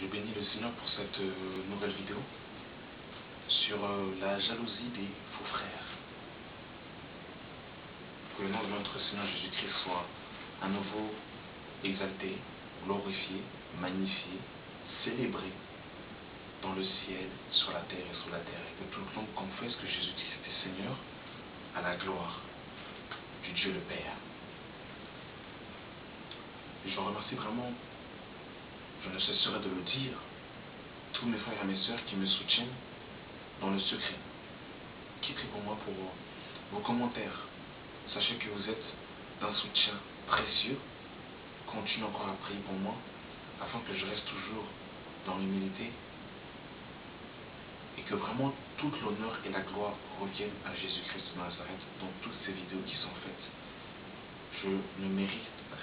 Je bénis le Seigneur pour cette nouvelle vidéo sur la jalousie des faux frères. Que le nom de notre Seigneur Jésus-Christ soit à nouveau exalté, glorifié, magnifié, célébré dans le ciel, sur la terre et sous la terre. Et que tout le monde confesse que Jésus-Christ est Seigneur à la gloire du Dieu le Père. Et je remercie vraiment, je ne cesserai de le dire, tous mes frères et mes sœurs qui me soutiennent dans le secret, qui prient pour moi pour vos commentaires. Sachez que vous êtes d'un soutien précieux. Continuez encore à prier pour moi, afin que je reste toujours dans l'humilité et que vraiment toute l'honneur et la gloire reviennent à Jésus-Christ de Nazareth dans toutes ces vidéos qui sont faites. Je ne mérite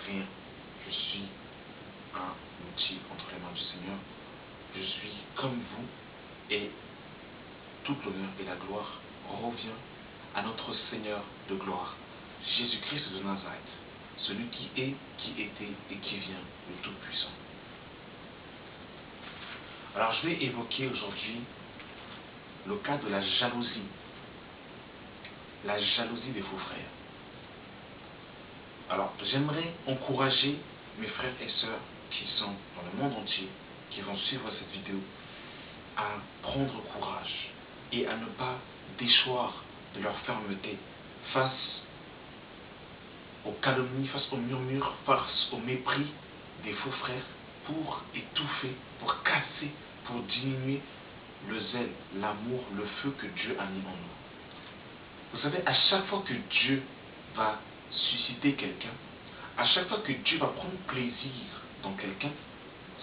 rien. Je suis un outil entre les mains du Seigneur. Je suis comme vous et toute l'honneur et la gloire revient à notre Seigneur de gloire, Jésus-Christ de Nazareth, celui qui est, qui était et qui vient, le Tout-Puissant. Alors je vais évoquer aujourd'hui le cas de la jalousie des faux frères. Alors j'aimerais encourager mes frères et sœurs qui sont dans le monde entier, qui vont suivre cette vidéo, à prendre courage et à ne pas déchoir de leur fermeté face aux calomnies, face aux murmures, face au mépris des faux frères, pour étouffer, pour casser, pour diminuer le zèle, l'amour, le feu que Dieu a mis en nous. Vous savez, à chaque fois que Dieu va susciter quelqu'un, à chaque fois que Dieu va prendre plaisir dans quelqu'un,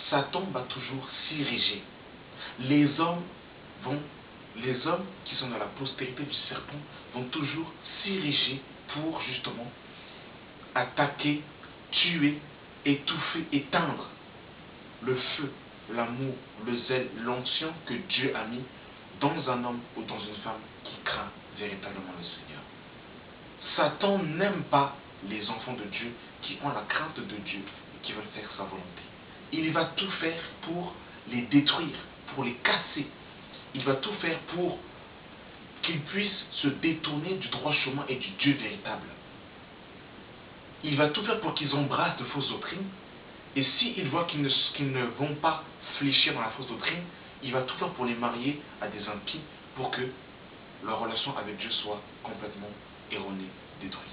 Satan va toujours s'iriger. Les hommes qui sont dans la postérité du serpent vont toujours s'iriger pour justement attaquer, tuer, étouffer, éteindre le feu, l'amour, le zèle, l'onction que Dieu a mis dans un homme ou dans une femme qui craint véritablement le Seigneur. Satan n'aime pas les enfants de Dieu qui ont la crainte de Dieu et qui veulent faire sa volonté. Il va tout faire pour les détruire, pour les casser. Il va tout faire pour qu'ils puissent se détourner du droit chemin et du Dieu véritable. Il va tout faire pour qu'ils embrassent de fausses doctrines. Et s'il voit qu'ils ne vont pas fléchir dans la fausse doctrine, il va tout faire pour les marier à des impies pour que leur relation avec Dieu soit complètement erronée, détruite.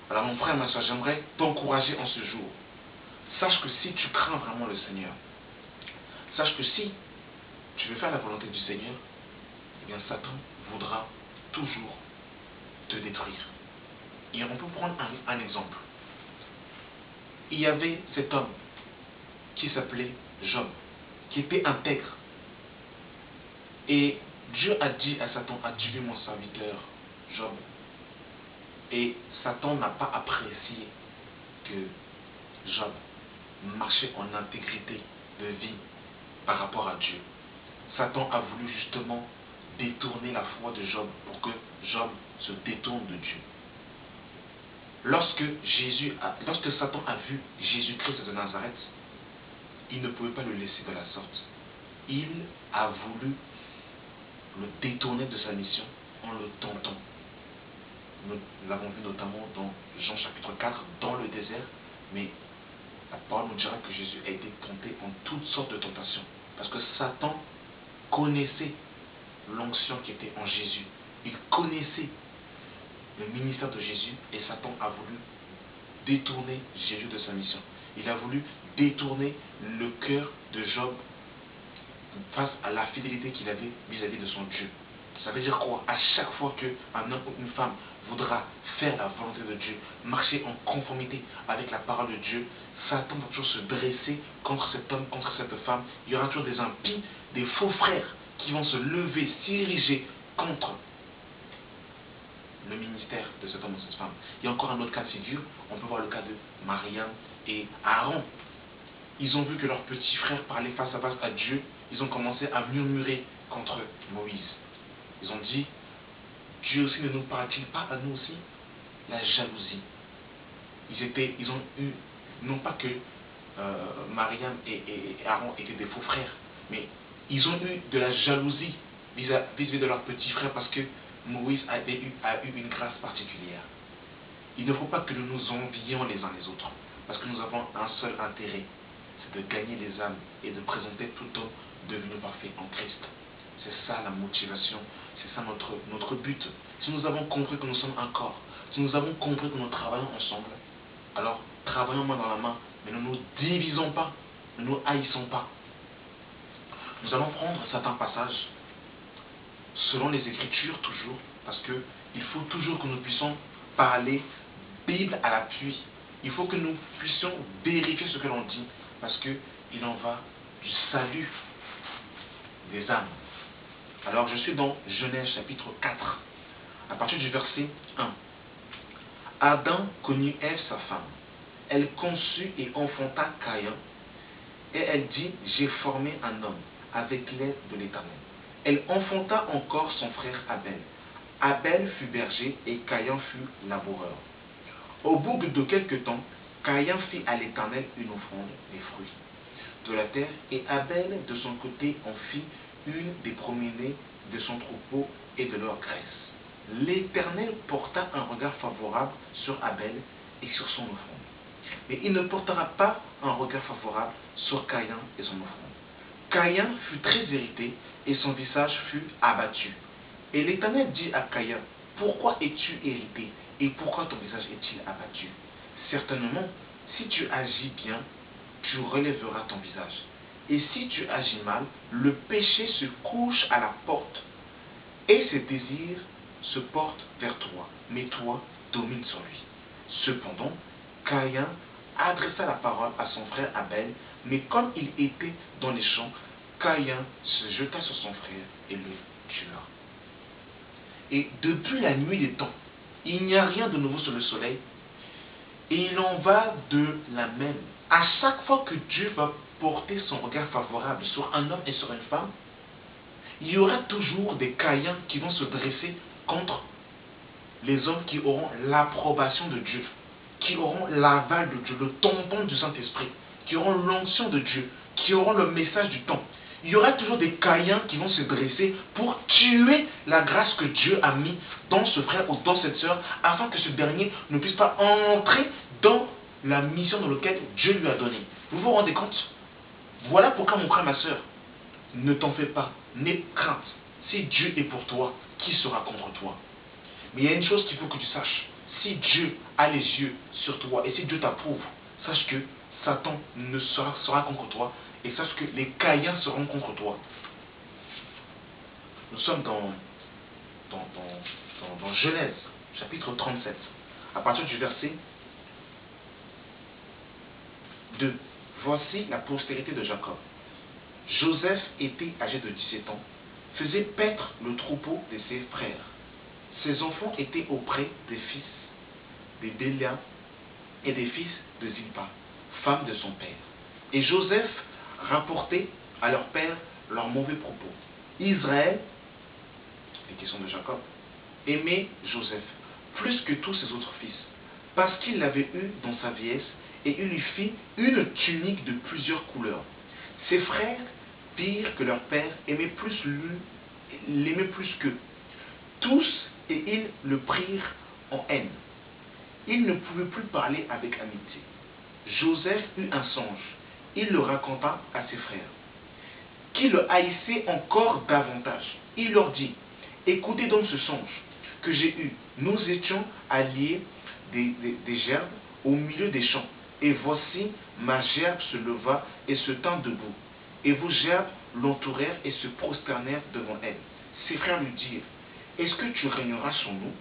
Alors mon frère, ma soeur, j'aimerais t'encourager en ce jour. Sache que si tu crains vraiment le Seigneur, sache que si tu veux faire la volonté du Seigneur, eh bien Satan voudra toujours te détruire. Et on peut prendre un exemple. Il y avait cet homme qui s'appelait Job, qui était intègre. Et Dieu a dit à Satan, adule mon serviteur Job. Et Satan n'a pas apprécié que Job marchait en intégrité de vie par rapport à Dieu. Satan a voulu justement détourner la foi de Job pour que Job se détourne de Dieu. Lorsque Satan a vu Jésus-Christ de Nazareth, il ne pouvait pas le laisser de la sorte. Il a voulu le détourner de sa mission en le tentant. Nous l'avons vu notamment dans Jean chapitre 4, dans le désert, mais la parole nous dira que Jésus a été tenté en toutes sortes de tentations. Parce que Satan connaissait l'onction qui était en Jésus. Il connaissait le ministère de Jésus et Satan a voulu détourner Jésus de sa mission. Il a voulu détourner le cœur de Job face à la fidélité qu'il avait vis-à-vis de son Dieu. Ça veut dire quoi? À chaque fois qu'un homme ou une femme voudra faire la volonté de Dieu, marcher en conformité avec la parole de Dieu, Satan va toujours se dresser contre cet homme, contre cette femme. Il y aura toujours des impies, des faux frères qui vont se lever, s'ériger contre le ministère de cet homme ou cette femme. Il y a encore un autre cas de figure. On peut voir le cas de Mariam et Aaron. Ils ont vu que leur petit frère parlait face à face à Dieu. Ils ont commencé à murmurer contre Moïse. Ils ont dit, Dieu aussi ne nous parle-t-il pas à nous aussi? La jalousie. Ils ont eu, non pas que Mariam et Aaron étaient des faux frères, mais ils ont eu de la jalousie vis-à-vis de leur petit frère parce que Moïse a eu une grâce particulière. Il ne faut pas que nous nous envions les uns les autres, parce que nous avons un seul intérêt, c'est de gagner les âmes et de présenter tout homme devenu parfait en Christ. C'est ça la motivation, c'est ça notre but. Si nous avons compris que nous sommes un corps, si nous avons compris que nous travaillons ensemble, alors travaillons main dans la main, mais ne nous divisons pas, ne nous haïssons pas. Nous allons prendre certains passages, selon les Écritures toujours, parce qu'il faut toujours que nous puissions parler Bible à l'appui. Il faut que nous puissions vérifier ce que l'on dit, parce qu'il en va du salut des âmes. Alors je suis dans Genèse chapitre 4, à partir du verset 1. Adam connut Ève sa femme. Elle conçut et enfanta Caïn. Et elle dit, j'ai formé un homme avec l'aide de l'Éternel. Elle enfanta encore son frère Abel. Abel fut berger et Caïn fut laboureur. Au bout de quelque temps, Caïn fit à l'Éternel une offrande des fruits de la terre, et Abel de son côté en fit une des promenées de son troupeau et de leur graisse. L'Éternel porta un regard favorable sur Abel et sur son offrande, mais il ne portera pas un regard favorable sur Caïn et son offrande. Caïn fut très irrité et son visage fut abattu. Et l'Éternel dit à Caïn, pourquoi es-tu irrité et pourquoi ton visage est-il abattu? Certainement, si tu agis bien, tu relèveras ton visage. Et si tu agis mal, le péché se couche à la porte et ses désirs se portent vers toi, mais toi domine sur lui. Cependant, Caïn adressa la parole à son frère Abel, mais comme il était dans les champs, Caïn se jeta sur son frère et le tua. Et depuis la nuit des temps, il n'y a rien de nouveau sous le soleil, et il en va de la même. À chaque fois que Dieu va porter son regard favorable sur un homme et sur une femme, il y aura toujours des Caïns qui vont se dresser contre les hommes qui auront l'approbation de Dieu, qui auront l'aval de Dieu, le tampon du Saint-Esprit, qui auront l'onction de Dieu, qui auront le message du temps. Il y aura toujours des Caïns qui vont se dresser pour tuer la grâce que Dieu a mis dans ce frère ou dans cette sœur, afin que ce dernier ne puisse pas entrer dans la mission dans laquelle Dieu lui a donné. Vous vous rendez compte? Voilà pourquoi, mon frère, ma sœur, ne t'en fais pas, n'aie crainte. Si Dieu est pour toi, qui sera contre toi? Mais il y a une chose qu'il faut que tu saches. Si Dieu a les yeux sur toi et si Dieu t'approuve, sache que Satan ne sera contre toi, et sache que les Caïns seront contre toi. Nous sommes dans Genèse, chapitre 37, à partir du verset 2. Voici la postérité de Jacob. Joseph était âgé de 17 ans, faisait paître le troupeau de ses frères. Ses enfants étaient auprès des fils de Bélia et des fils de Zilpa, femme de son père. Et Joseph rapportait à leur père leurs mauvais propos. Israël, les questions de Jacob, aimait Joseph plus que tous ses autres fils, parce qu'il l'avait eu dans sa vieillesse, et il lui fit une tunique de plusieurs couleurs. Ses frères virent que leur père l'aimait plus qu'eux, tous, et ils le prirent en haine. Il ne pouvait plus parler avec amitié. Joseph eut un songe. Il le raconta à ses frères, qui le haïssaient encore davantage. Il leur dit, écoutez donc ce songe que j'ai eu. Nous étions alliés des gerbes au milieu des champs. Et voici, ma gerbe se leva et se tint debout. Et vos gerbes l'entourèrent et se prosternèrent devant elle. Ses frères lui dirent, est-ce que tu régneras sur nous?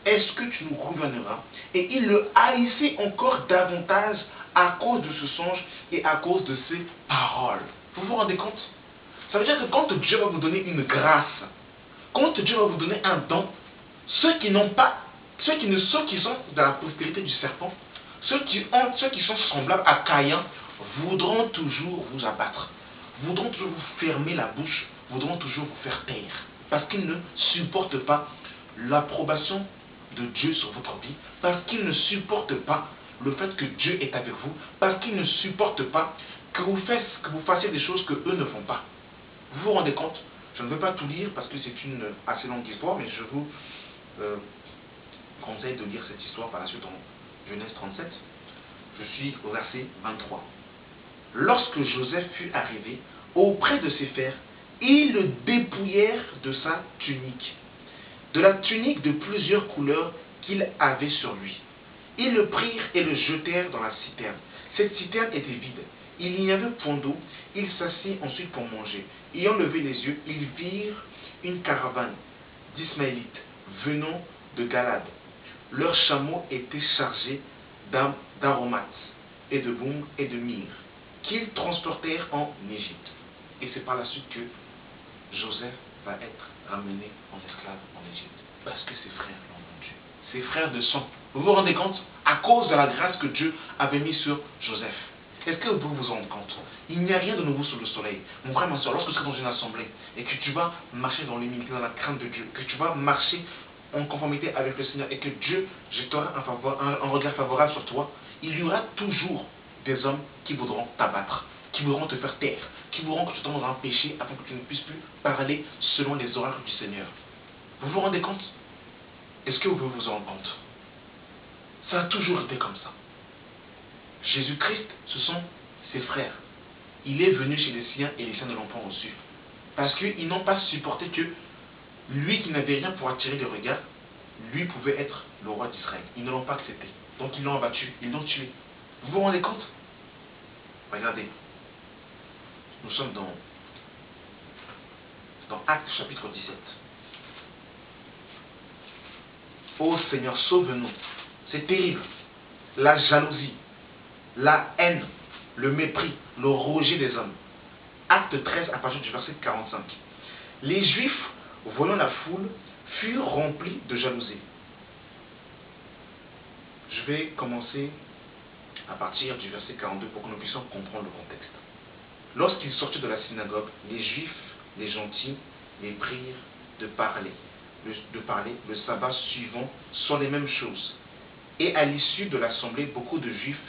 Est-ce que tu nous gouverneras? Et il le haïssait encore davantage à cause de ce songe et à cause de ses paroles. Vous vous rendez compte? Ça veut dire que quand Dieu va vous donner une grâce, quand Dieu va vous donner un don, ceux qui sont de la postérité du serpent, ceux qui sont semblables à Caïn, voudront toujours vous abattre, voudront toujours vous fermer la bouche, voudront toujours vous faire taire, parce qu'ils ne supportent pas l'approbation de Dieu sur votre vie, parce qu'ils ne supportent pas le fait que Dieu est avec vous, parce qu'il ne supporte pas que vous fassiez des choses que eux ne font pas. Vous vous rendez compte? Je ne veux pas tout lire parce que c'est une assez longue histoire, mais je vous conseille de lire cette histoire par la suite en Genèse 37. Je suis au verset 23. Lorsque Joseph fut arrivé auprès de ses frères, ils le dépouillèrent de sa tunique, de la tunique de plusieurs couleurs qu'il avait sur lui. Ils le prirent et le jetèrent dans la citerne. Cette citerne était vide. Il n'y avait point d'eau. Ils s'assirent ensuite pour manger. Ayant levé les yeux, ils virent une caravane d'Ismaélites venant de Galade. Leurs chameaux étaient chargés d'aromates et de baume et de myrrhe qu'ils transportèrent en Égypte. Et c'est par la suite que Joseph va être ramené en esclave en Égypte. Parce que ses frères l'ont vendu. Ses frères de sang. Vous vous rendez compte? À cause de la grâce que Dieu avait mise sur Joseph. Est-ce que vous vous rendez compte? Il n'y a rien de nouveau sous le soleil. Mon frère, ma soeur, lorsque tu seras dans une assemblée et que tu vas marcher dans l'humilité, dans la crainte de Dieu, que tu vas marcher en conformité avec le Seigneur et que Dieu jettera un regard favorable sur toi, il y aura toujours des hommes qui voudront t'abattre, qui voudront te faire taire, qui voudront que tu tombes dans un péché afin que tu ne puisses plus parler selon les oracles du Seigneur. Vous vous rendez compte? Est-ce que vous pouvez vous en rendre compte? Ça a toujours été comme ça. Jésus-Christ, ce sont ses frères. Il est venu chez les siens et les siens ne l'ont pas reçu. Parce qu'ils n'ont pas supporté que lui qui n'avait rien pour attirer les regards, lui pouvait être le roi d'Israël. Ils ne l'ont pas accepté. Donc ils l'ont abattu, ils l'ont tué. Vous vous rendez compte? Regardez. Nous sommes dans Actes chapitre 17. Ô Seigneur, sauve-nous. C'est terrible. La jalousie, la haine, le mépris, le rejet des hommes. Acte 13 à partir du verset 45. Les Juifs, voyant la foule, furent remplis de jalousie. Je vais commencer à partir du verset 42 pour que nous puissions comprendre le contexte. Lorsqu'ils sortaient de la synagogue, les Juifs, les gentils, les prirent de parler le sabbat suivant sur les mêmes choses. Et à l'issue de l'assemblée, beaucoup de Juifs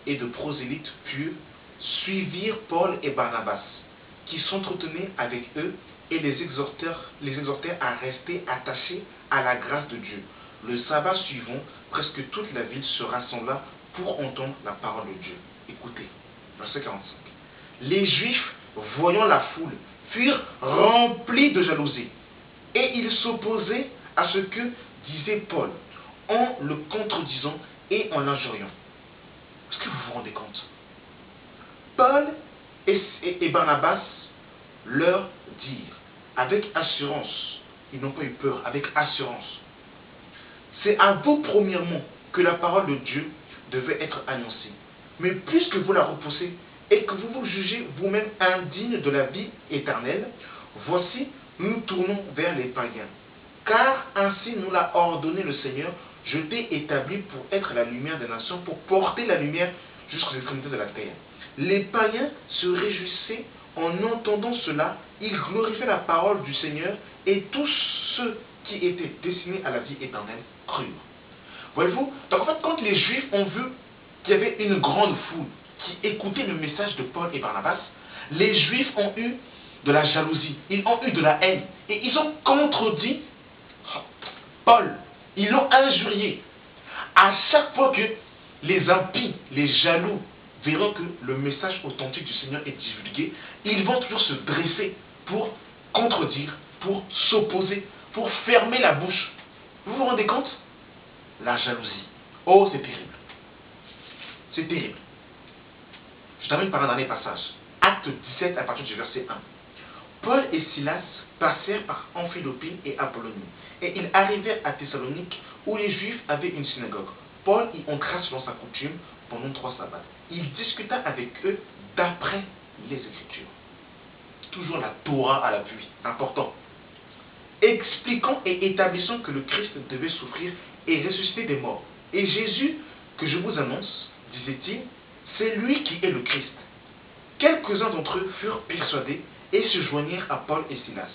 et de prosélytes purs suivirent Paul et Barnabas, qui s'entretenaient avec eux et les exhortèrent à rester attachés à la grâce de Dieu. Le sabbat suivant, presque toute la ville se rassembla pour entendre la parole de Dieu. Écoutez, verset 45. Les Juifs, voyant la foule, furent remplis de jalousie, et ils s'opposaient à ce que disait Paul, en le contredisant et en l'injuriant. Est-ce que vous vous rendez compte? Paul et Barnabas leur dirent, avec assurance, ils n'ont pas eu peur, avec assurance, c'est à vous premièrement que la parole de Dieu devait être annoncée. Mais puisque vous la repoussez et que vous vous jugez vous-même indigne de la vie éternelle, voici, nous tournons vers les païens. Car ainsi nous l'a ordonné le Seigneur, je t'ai établi pour être la lumière des nations, pour porter la lumière jusqu'aux extrémités de la terre. Les païens se réjouissaient en entendant cela, ils glorifiaient la parole du Seigneur, et tous ceux qui étaient destinés à la vie éternelle crurent. Voyez-vous, donc en fait, quand les Juifs ont vu qu'il y avait une grande foule qui écoutait le message de Paul et Barnabas, les Juifs ont eu de la jalousie, ils ont eu de la haine, et ils ont contredit Paul, ils l'ont injurié. À chaque fois que les impies, les jaloux, verront que le message authentique du Seigneur est divulgué, ils vont toujours se dresser pour contredire, pour s'opposer, pour fermer la bouche. Vous vous rendez compte? La jalousie. Oh, c'est terrible. C'est terrible. Je termine par un dernier passage. Acte 17 à partir du verset 1. Paul et Silas passèrent par Amphilopine et Apollonie, et ils arrivèrent à Thessalonique, où les Juifs avaient une synagogue. Paul y entra selon sa coutume pendant 3 sabbats. Il discuta avec eux d'après les Écritures. Toujours la Torah à l'appui, important. Expliquant et établissant que le Christ devait souffrir et ressusciter des morts. Et Jésus, que je vous annonce, disait-il, c'est lui qui est le Christ. Quelques-uns d'entre eux furent persuadés et se joignirent à Paul et Silas,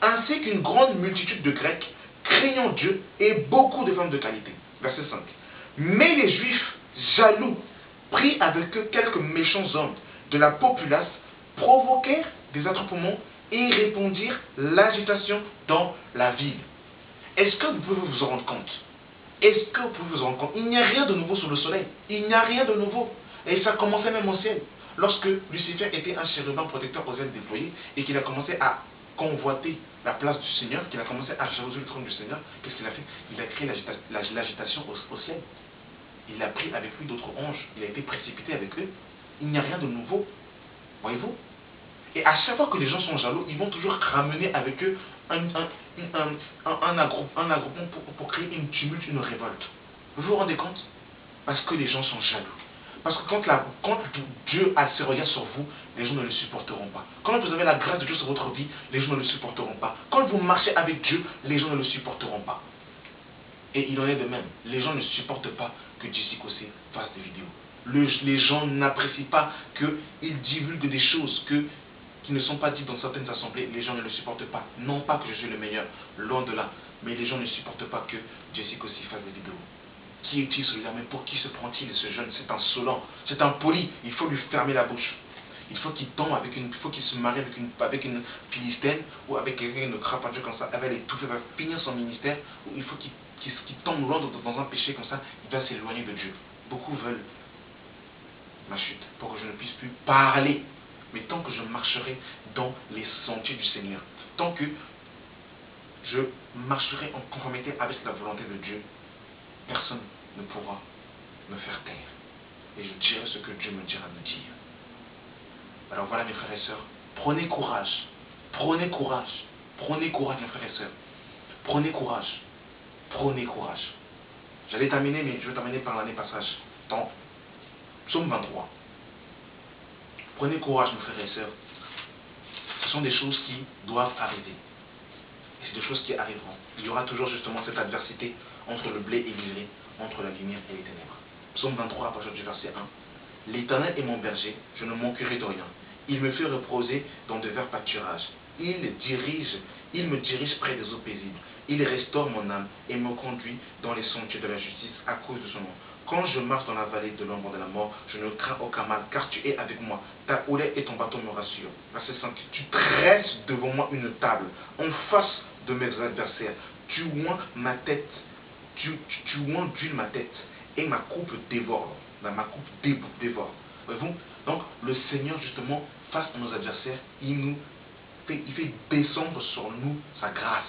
ainsi qu'une grande multitude de Grecs, craignant Dieu, et beaucoup de femmes de qualité. Verset 5. Mais les Juifs jaloux, pris avec eux quelques méchants hommes de la populace, provoquèrent des attroupements et répandirent l'agitation dans la ville. Est-ce que vous pouvez vous en rendre compte? Est-ce que vous pouvez vous en rendre compte? Il n'y a rien de nouveau sous le soleil. Il n'y a rien de nouveau. Et ça commençait même au ciel. Lorsque Lucifer était un chérubin protecteur aux ailes déployées et qu'il a commencé à convoiter la place du Seigneur, qu'il a commencé à jalouser le trône du Seigneur, qu'est-ce qu'il a fait? Il a créé l'agitation au ciel. Il a pris avec lui d'autres anges. Il a été précipité avec eux. Il n'y a rien de nouveau. Voyez-vous? Et à chaque fois que les gens sont jaloux, ils vont toujours ramener avec eux un agroupement pour créer une tumulte, une révolte. Vous vous rendez compte? Parce que les gens sont jaloux. Parce que quand Dieu a ses regards sur vous, les gens ne le supporteront pas. Quand vous avez la grâce de Dieu sur votre vie, les gens ne le supporteront pas. Quand vous marchez avec Dieu, les gens ne le supporteront pas. Et il en est de même. Les gens ne supportent pas que Jesse Kossé fasse des vidéos. Les gens n'apprécient pas qu'il divulgue des choses qui ne sont pas dites dans certaines assemblées. Les gens ne le supportent pas. Non pas que je suis le meilleur, loin de là. Mais les gens ne supportent pas que Jesse Kossé fasse des vidéos. Qui est-il celui-là? Mais pour qui se prend-il, ce jeune? C'est insolent, c'est impoli. Il faut lui fermer la bouche. Il faut qu'il tombe il faut qu'il se marie avec une philistine ou avec quelqu'un de crapaud comme ça. Elle va l'étouffer, va finir son ministère. Ou il faut qu'il tombe loin dans un péché comme ça. Il va s'éloigner de Dieu. Beaucoup veulent ma chute pour que je ne puisse plus parler. Mais tant que je marcherai dans les sentiers du Seigneur, tant que je marcherai en conformité avec la volonté de Dieu, personne ne pourra me faire taire. Et je dirai ce que Dieu me dira de dire. Alors voilà mes frères et sœurs, prenez courage. Prenez courage. Prenez courage mes frères et sœurs. Prenez courage. Prenez courage. J'allais terminer, mais je vais terminer par l'année passage. Dans Psaume 23. Prenez courage mes frères et sœurs. Ce sont des choses qui doivent arriver. Et c'est des choses qui arriveront. Il y aura toujours justement cette adversité entre le blé et l'ivraie, entre la lumière et les ténèbres. Psaume 23, à partir du verset 1. L'Éternel est mon berger, je ne manquerai de rien. Il me fait reposer dans de verts pâturages. Il me dirige près des eaux paisibles. Il restaure mon âme et me conduit dans les sentiers de la justice à cause de son nom. Quand je marche dans la vallée de l'ombre de la mort, je ne crains aucun mal, car tu es avec moi. Ta houlette et ton bâton me rassurent. Verset 5. Tu dresses devant moi une table en face de mes adversaires. Tu oins ma tête, tu oins d'huile ma tête, et ma coupe dévore. Ma coupe dévore. Voyez-vous? Donc, le Seigneur, justement, face à nos adversaires, il fait descendre sur nous sa grâce.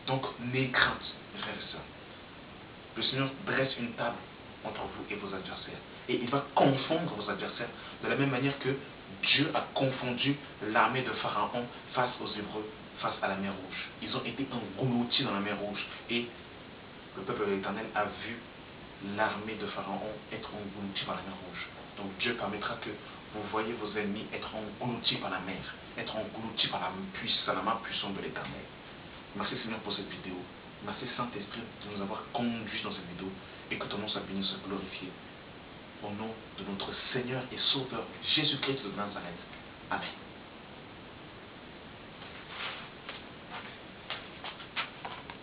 Donc, n'ayez crainte, mes frères et sœurs. Le Seigneur dresse une table entre vous et vos adversaires. Et il va confondre vos adversaires de la même manière que Dieu a confondu l'armée de Pharaon face aux Hébreux, face à la mer Rouge. Ils ont été engloutis dans la mer Rouge. Et le peuple de l'Éternel a vu l'armée de Pharaon être engloutie par la mer Rouge. Donc Dieu permettra que vous voyez vos ennemis être engloutis par la mer, être engloutis par la main puissante de l'Éternel. Merci Seigneur pour cette vidéo. Merci Saint-Esprit de nous avoir conduits dans cette vidéo et que ton nom soit béni, soit glorifié. Au nom de notre Seigneur et Sauveur Jésus-Christ de Nazareth. Amen.